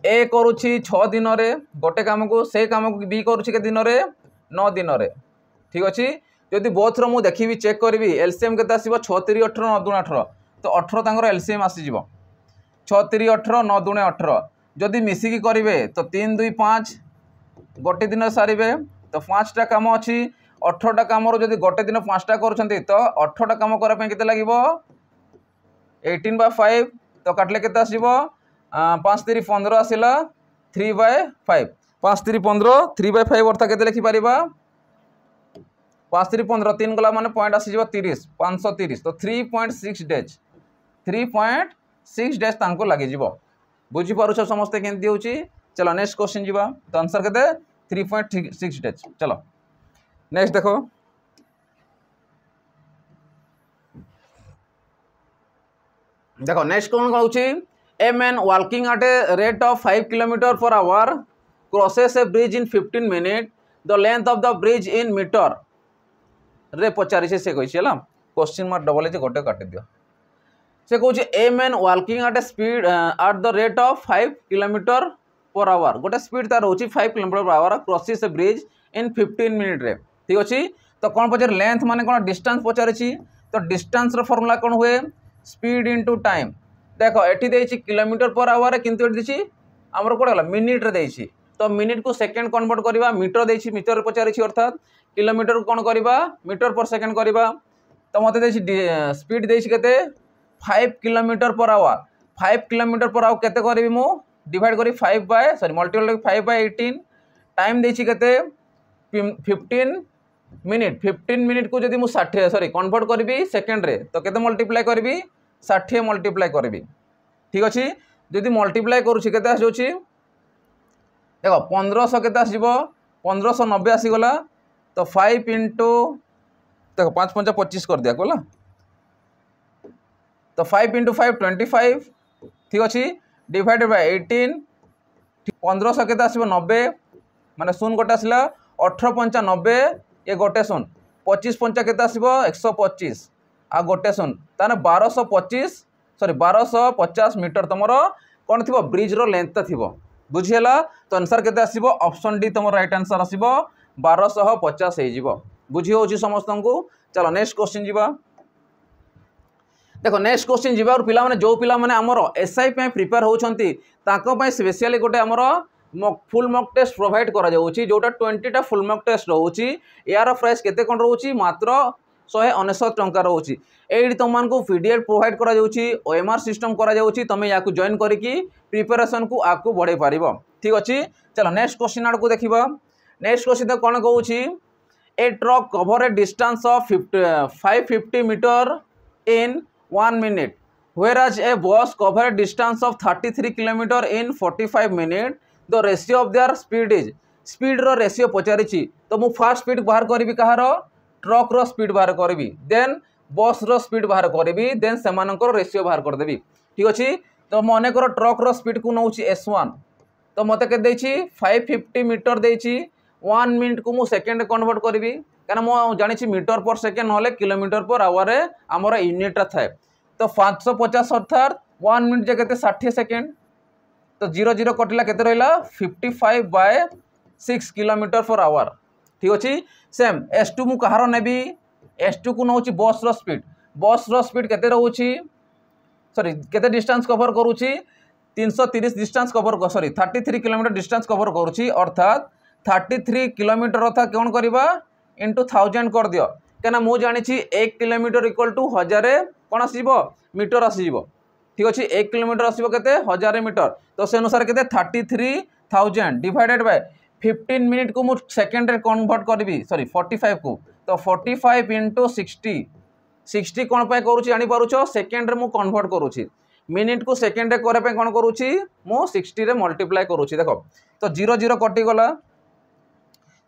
ए करुच्ची 6 दिन में गोटे कम को से कम को बी करुच्ची के दिन में 9 दिन में। ठीक अच्छे जदि बोथ रो देखी चेक करी एलसीएम के 6 3 18 9 2 18 तो 18 तंकर एलसीएम आसीज 6 3 18 9 2 18 जदि मिसिकी करेंगे तो 3 2 5 गोटे दिन सारे तो 5टा कम अच्छी 18टा कम जब गोटे दिन 5टा कर तो 18टा कम करने के लगे 18/5 तो काटले के 5 3 15 आसला 3/5 5 3 15 3/5 अर्थात के लिखिपर 5 3 15 3 गला माने पॉइंट आसीज 30 530 तो 3.6 डेज 3.6 डेज तांको लगे बुझीपारुछ समस्ते केमती होची। चलो नेक्स्ट क्वेश्चन जीवा। तो आंसर के 3.6 डेज। चलो नेक्स्ट देखो देखो नेक्स्ट कौन कहूँ a man walking at a rate of 5 km/h crosses a bridge in 15 minutes the length of the bridge in metre रे पचारि से कही क्वेश्चन मार्क डबल है गोटे काटि दियो से कहूँ a man walking at a speed at the rate of 5 km/h गोटे स्पीड तार रोचे 5 km/h crosses a bridge in 15 minutes रे। ठीक अच्छे तो कौन पचार लेंथ माने कौन डिस्टेंस पचारि तो डिस्टेंस रो फॉर्मूला कौन हुए स्पीड इंटू टाइम। देखो एटी देछि km/h किंतु एटी देछि हमर कोड गला मिनिट रे देछि तो मिनिट को सेकंड कन्वर्ट करबा मीटर देछि मीटर पचारि अर्थात किलोमीटर को कौन करबा मीटर पर सेकंड करबा तो मते देछि स्पीड देछि केते 5 km/h 5 km/h केते करबी मु डिवाइड करी 5 मल्टीपल 5/18 टाइम देछि केते 15 मिनिट 15 मिनिट को जदि मु 60 कन्वर्ट करी सेकेंड रे तो केते मल्टीप्लाई करी 60 मल्टीप्लाई करी। ठीक अच्छे जदि मल्टीप्लाई करुँची केते आसुची देखो 1500 केते आसीबो 1590 आसीगला तो 5 इंटू देखो 5 5 25 कर दिया गला तो 5 इंटू 5 25। ठीक अच्छे डिवाइडेड बाय 18 1500 केते आसीबो 90 माने शून्य गोटे आसला 18 5 90 ये गोटे शून्य 25 5 केते आसीबो 125 आ गोटे शून्य ताने 1250 मीटर तुमर कौन थी ब्रिज रो लेंथ थी बुझीला। तो आंसर केते आसीबो ऑप्शन डी तुम राइट आंसर आसीबो 1250 हो बुझी हो समस्त को। चलो नेक्स्ट क्वेश्चन जीवा। देखो नेक्स्ट क्वेश्चन जीवा और पिला माने जो पिला माने हमर एसआई पे प्रिपेयर होछंती ताको पे स्पेशली गोटे हमर फुल मॉक टेस्ट प्रोवाइड करा जाउची जोटा 20टा फुल मॉक टेस्ट रहउची यार प्राइस केते कोन रहउची मात्र 199 टंका रहउची एडी तुमको पीडीएफ प्रोवाइड करा जाउची ओएमआर सिस्टम करा जाउची तमे याकू जॉइन करिकी प्रिपरेशन को आकू बढ़े पारिबो ठीक अछि। चलो नेक्स्ट क्वेश्चन आड़ को देखिबा। नेक्स्ट क्वेश्चन कोन कहउची a truck cover a distance of 550 metre in 1 minute whereas a bus cover a distance of 33 km in 45 minutes the ratio of their speed is speed रो रेशियो पचारिछि तो मु fast speed बाहर करबी कहार truck रो speed बाहर करबी then बस रो स्पीड बाहर करबी देन सेमानकर रेशियो बाहर कर देबी ठीक अछि। तो मने कर ट्रक रो स्पीड को नउछि S1 तो मते के दैछि 550 मीटर दैछि 1 मिनिट को मु सेकंड कन्वर्ट करबी क्या मु जानी मीटर पर सेकेंड ना किलोमीटर पर आवर आमर यूनिटा थाए तो 550 अर्थात 1 मिनिट जगह 60 सेकेंड तो 0 0 कटिला केते रहिला 55/6 किलोमीटर पर आवर ठीक अच्छे। सेम S2 मु कहार नेबी S2 को नउछि बस रो स्पीड केते रहउछि सॉरी केते डिस्टेंस कवर करूछि 330 distance cover sorry 33 kilometre distance cover करूछि अर्थात 33 किलोमीटर अर्थात कौन करबा इंटू 1000 कर दियो क्या मु जानी 1 किलोमीटर इक्वल टू 1000 कौन आसीबो मीटर आसीबो ठीक अच्छे 1 किलोमीटर आसीबो केते 1000 मीटर तो से अनुसार केते 33000 डिवाइडेड बाय 15 मिनिट को मु सेकंड रे कन्वर्ट करबी सॉरी 45 को तो 45 इंटू 60 कौन पाए करूची जानी पारुछो सेकंड रे मु कन्वर्ट करूची मिनिट को सेकंड रे करे पे कौन करूची मु 60 रे मल्टीप्लाई करूची देखो तो 0 0 कटि गला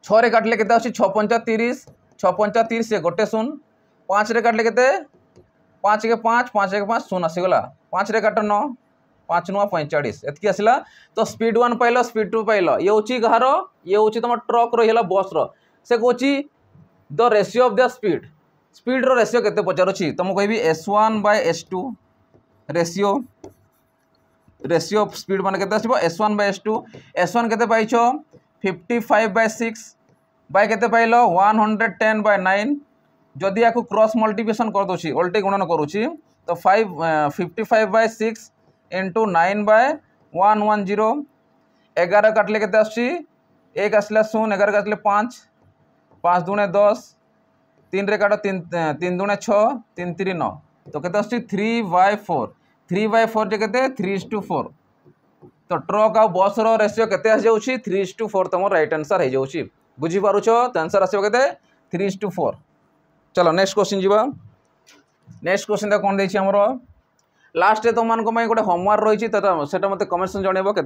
6 रे काटले केते आछि 6 5 30 से गोटे शून्य 5 रे काटले केते 5 के 5 5 के 5 शून्य आसीगला 5 रे काट 9 5 9 45 एतकी आसिला तो स्पीड 1 पाइल स्पीड 2 पाइल ये होची गहार ये होची तुम ट्रक रो हेला बस रो से कोची the ratio of the speed रो रेशियो केते पचारुची तुम कहबी S1/S2 रेशियो ऑफ स्पीड मान केते आसीबो S1/S2 S1 केते पाइछो 55/6 बाय केते पाइल 110/9 जदि याकू क्रॉस मल्टीप्लिकेशन कर दोछि उल्टे गुणन करूछि तो 55/6 इंटू 9/110 11 काटले केते आछि 1 आसला 0 11 काटले 5 5 दूने 10 3 रे काट 3 दूने 6 3 3 9 तो केते आछि 3/4 जे केते 3:4 तो ट्रक आ बस रो रेशियो केते आ जाउछि 3:4 तम राइट आंसर हे जाउछि बुझी पारुछो तो आंसर आसीबो केते 3:4। चलो नेक्स्ट क्वेश्चन जीवा। नेक्स्ट क्वेश्चन कोन दैछि हमरो लास्ट रे तुम मानको गोटे होमवर्क रही है मत कमेंट जनइब के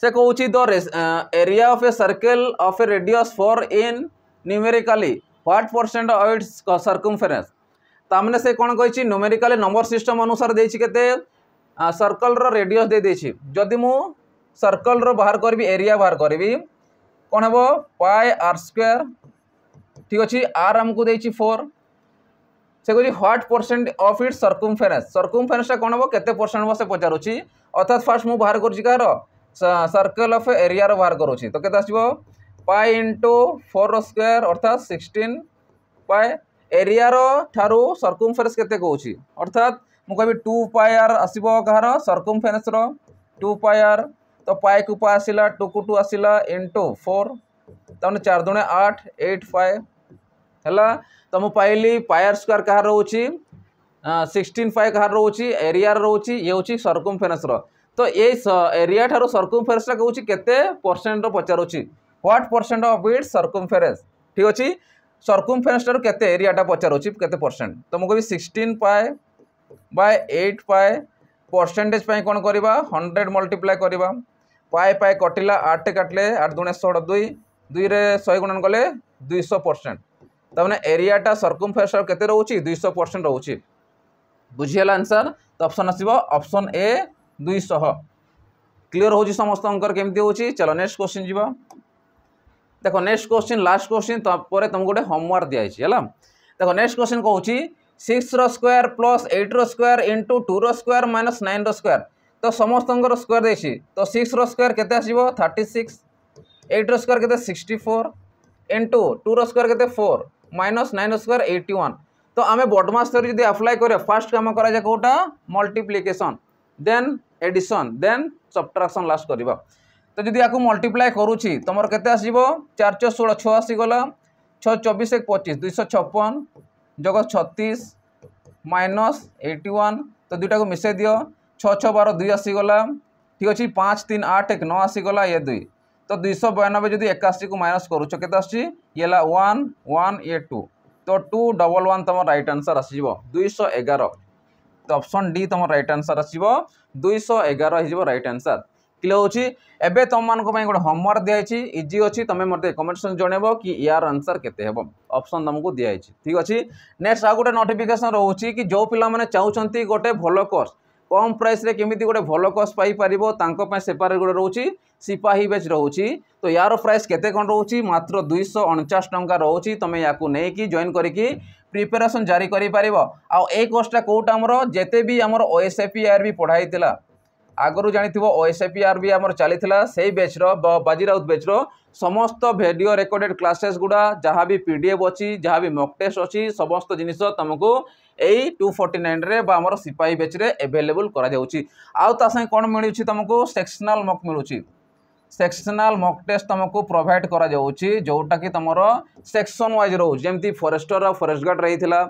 से कौन the area of a circle of a radius for in numerically what percent of its circumference तामने से कौन कही न्यूमेरिकली नंबर सिस्टम अनुसार देछि केते सर्कल रो रेडियस दे देछि जदि मु सर्कल रो बाहर करबी एरिया बाहर करबी कौन हेबो πr² ठीक अच्छे आर आमको देछि 4 से कह what percent of its circumference कौन हम केते परसेंट हम से पचारुची अर्थात फास्ट मु बाहर करूची कहार सर्कल ऑफ एरिया रो बाहर करूची तो केते आसीबो पाई इंटू 4² अर्थात 16 पाई एरिया रो ठारू सर्कमफेरेंस केते कहूची अर्थात मु कहबी 2πr आसीबो कहार सर्कमफेरेंस रो 2πr तो पाई को पाई आसिला 2 को 2 आसिला इंटू 4 तने 4 दूने 8 8 5 हैला तो मु पाइली πr² कहार रोची 16 पाई कहार रोची एरिया रोची ये होची सर्कमफेरेंस रो तो ये एरिया ठारो सर्कमफेरेंस टा कहूची केते परसेंट रो पचारुची what percent of its circumference ठीक अछि सर्कमफेरेंस ठारो केते एरिया टा पचारुची केते परसेंट तो मु कहबी 16 पाई बाय 8 पाई परसेंटेज पाई कोन करबा 100 मल्टीप्लाई करबा पाई पाई कटिला 8 काटले 8 दुने 16 2 2 रे 100 गुणन कले 200% तमने एरिया टा सर्कमफेरेंस केते रहउची 200% रहउची बुझियला आंसर तो ऑप्शन आसीबो ऑप्शन ए 200 क्लियर होची समस्त अंकर केमती होची। चलो नेक्स्ट क्वेश्चन जीवा देखो नेक्स्ट क्वेश्चन लास्ट क्वेश्चन तपर तुमको गोटे होमवर्क दिया है देखो नेक्स्ट क्वेश्चन कहूँ 6 रो स्क्वायर प्लस 8 रो स्क्वायर इंटू 2 रो स्क्वायर माइनस 9 रो स्क्वायर तो समस्त स्क्वायर देछि तो 6 रो स्क्वायर केते आसीबो 36 8 रो स्क्वायर केते 64 इंटू 2 रो स्क्वायर केते 4 माइनस 9 रो स्क्वायर 81 तो आमे बॉडमास थ्योरी जदी अप्लाई करे फर्स्ट काम करा जा कोटा multiplication then addition then subtraction last करबा तो जदि आपको मल्टीप्लाए करुच्ची तुम के 4 4 16 6 आसीगला 6 24 1 25 256 जग 36 माइनस 81 तो दुईटा को मिसई दियो 6 6 12 2 आसीगला ठीक अच्छे 5 3 8 1 9 आसीगला ये 2 तो 292 जदि 81 को माइनस करुच के ये 1 1 ये 2 तो 211 तुम राइट आंसर आसो 211 तो ऑप्शन डी तुम राइट आंसर आसो 211 हो राइट आंसर क्लियर होची। एबे तुम मान गोटे होमवर्क दिखाई इजी अच्छी तुम मत कमेंट सेक्शन जनइब कि यार आंसर केते हेबो ऑप्शन तुमको दिखाई ठीक अच्छे। नेक्स्ट आ गोटे नोटिफिकेशन रोची कि जो पिला माने चाहूचंती गोटे भलो कोर्स कम प्राइस रे केमिति गोटे भलो कोर्स पाई परिबो तांको पय सेपरेट गोटे रोची सिपाही बैच रोची तो यार प्राइस केते कोन रोची मात्र 249 टंका रोची तुम याकू नै कि जॉइन करिकी प्रिपरेशन जारी करि परिबो। आ ए कोर्सटा कोटा हमरो जेते भी हमरो ओएसएपीआर भी पढाइतिला आगु जानिथिबो ओएसएपीआर भी हमर चलीथिला सेही बैच रो बाजीराउत बैच रो समस्त वीडियो रिकॉर्डेड क्लासेस गुडा जहाँ भी पीडीएफ अच्छी जहाँ भी मॉक टेस्ट अच्छी समस्त जिनिस तुमको यही 249 रे बा हमर सिपाही बैच रे अवेलेबल करा जाउची। आउ ता संगे कोन मिलुची तुमको सेक्शनल मॉक मिलुची सेक्शनल मॉक टेस्ट तुमको प्रोवाइड करा जाउची जोटा कि तुमर सेक्शन वाइज रहउची जेमती फॉरेस्टर फॉरेस्ट गार्ड रहीथिला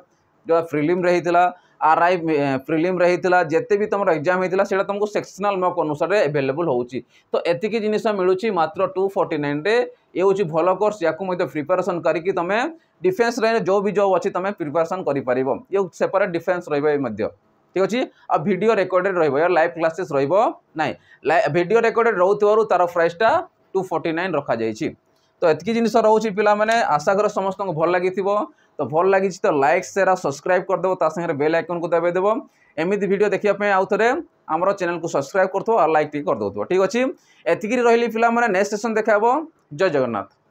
जो प्रीलिम रहीथिला आरआई प्रीलिम रहीथिला जेते भी तुम एग्जाम होता है तुमको सेक्शनल मॉक अनुसार अवेलेबल होउची तो एतिकी जिनिस मिलूची मात्र 249 रे ये हूँ भल कोर्स या प्रिपरेशन करके तुम डिफेन्स लाइन जो भी जॉब अच्छी तुम प्रिपरेशन कर ये सेपरेट डिफेन्स रही ठीक अच्छे। आ वीडियो रिकॉर्डेड रहा लाइव क्लासेस रही वीडियो रिकॉर्डेड रोथुवारु तार प्राइसटा 249 रखा जाइए तो एतकी जिनिस रोचे पिला माने आशा कर समस्त को भल लगी तो भल लगी तो लाइक शेयर और सब्सक्राइब करदेव सागर बेल आइकन को दबाइदेव एमती वीडियो देखिए आउ थे आमर चैनल को सब्सक्राइब करदो और लाइक कर दो ठीक अच्छे। एतिकी रही पिला माने नेक्स्ट सेशन देखा जय जगन्नाथ।